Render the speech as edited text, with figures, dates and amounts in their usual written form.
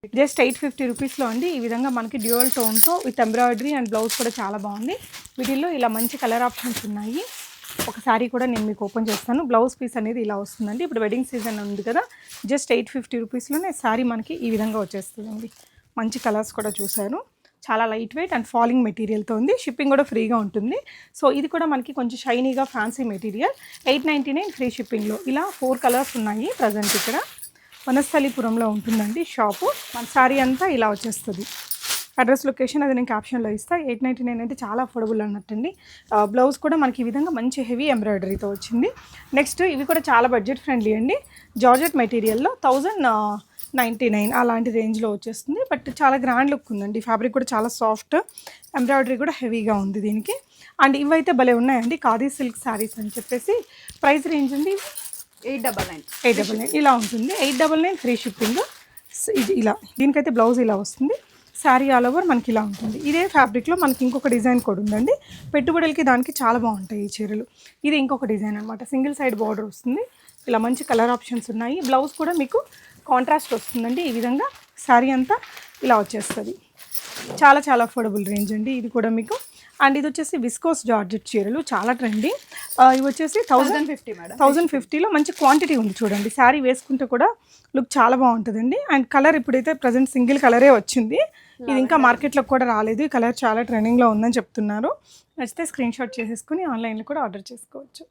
Just 850 రూపీస్లో అండి. ఈ విధంగా మనకి డ్యూయల్ టోన్తో విత్ ఎంబ్రాయిడరీ అండ్ బ్లౌజ్ కూడా చాలా బాగుంది. వీటిల్లో ఇలా మంచి కలర్ ఆప్షన్స్ ఉన్నాయి. ఒక శారీ కూడా నేను మీకు ఓపెన్ చేస్తాను. బ్లౌజ్ పీస్ అనేది ఇలా వస్తుందండి. ఇప్పుడు వెడ్డింగ్ సీజన్ ఉంది కదా, జస్ట్ 850 రూపీస్లోనే శారీ మనకి ఈ విధంగా వచ్చేస్తుందండి. మంచి కలర్స్ కూడా చూశారు. చాలా లైట్ వెయిట్ అండ్ ఫాలింగ్ మెటీరియల్తో ఉంది. షిప్పింగ్ కూడా ఫ్రీగా ఉంటుంది. సో ఇది కూడా మనకి కొంచెం షైనీగా ఫ్యాన్సీ మెటీరియల్. 899 ఫ్రీ షిప్పింగ్లో. ఇలా 4 కలర్స్ ఉన్నాయి ప్రజెంట్. ఇక్కడ వనస్థలిపురంలో ఉంటుందండి షాపు. మన శారీ అంతా ఇలా వచ్చేస్తుంది. అడ్రస్ లొకేషన్ అది నేను క్యాప్షన్లో ఇస్తాను. 899 అయితే చాలా అఫోర్డబుల్ అన్నట్టండి. బ్లౌజ్ కూడా మనకి ఈ విధంగా మంచి హెవీ ఎంబ్రాయిడరీతో వచ్చింది. నెక్స్ట్ ఇవి కూడా చాలా బడ్జెట్ ఫ్రెండ్లీ అండి. జార్జెట్ మెటీరియల్లో 1099 అలాంటి రేంజ్లో వచ్చేస్తుంది. బట్ చాలా గ్రాండ్ లుక్ ఉందండి. ఫ్యాబ్రిక్ కూడా చాలా సాఫ్ట్, ఎంబ్రాయిడరీ కూడా హెవీగా ఉంది దీనికి. అండ్ ఇవైతే భలే ఉన్నాయండి, ఖాదీ సిల్క్ శారీస్ అని చెప్పేసి. ప్రైస్ రేంజ్ ఉంది 899 ఇలా ఉంటుంది. 899 ఫ్రీ షిప్పింగ్. ఇది ఇలా దీనికైతే బ్లౌజ్ ఇలా వస్తుంది. శారీ ఆల్ ఓవర్ మనకి ఇలా ఉంటుంది. ఇదే ఫ్యాబ్రిక్లో మనకి ఇంకొక డిజైన్ కూడా ఉందండి. పెట్టుబడులకి దానికి చాలా బాగుంటాయి ఈ చీరలు. ఇది ఇంకొక డిజైన్ అనమాట. సింగిల్ సైడ్ బార్డర్ వస్తుంది. ఇలా మంచి కలర్ ఆప్షన్స్ ఉన్నాయి. బ్లౌజ్ కూడా మీకు కాంట్రాస్ట్ వస్తుందండి. ఈ విధంగా శారీ అంతా ఇలా వచ్చేస్తుంది. చాలా చాలా అఫోర్డబుల్ రేంజ్ అండి ఇది కూడా మీకు. అండ్ ఇది వచ్చేసి విస్కోస్ జార్జెట్ చీరలు, చాలా ట్రెండింగ్. ఇవి వచ్చేసి 1050లో మంచి క్వాంటిటీ ఉంది చూడండి. శారీ వేసుకుంటే కూడా లుక్ చాలా బాగుంటుందండి. అండ్ కలర్ ఇప్పుడైతే ప్రజెంట్ సింగిల్ కలరే వచ్చింది. ఇది ఇంకా మార్కెట్లోకి కూడా రాలేదు. ఈ కలర్ చాలా ట్రెండింగ్లో ఉందని చెప్తున్నారు. నచ్చితే స్క్రీన్ షాట్ చేసేసుకుని ఆన్లైన్లో కూడా ఆర్డర్ చేసుకోవచ్చు.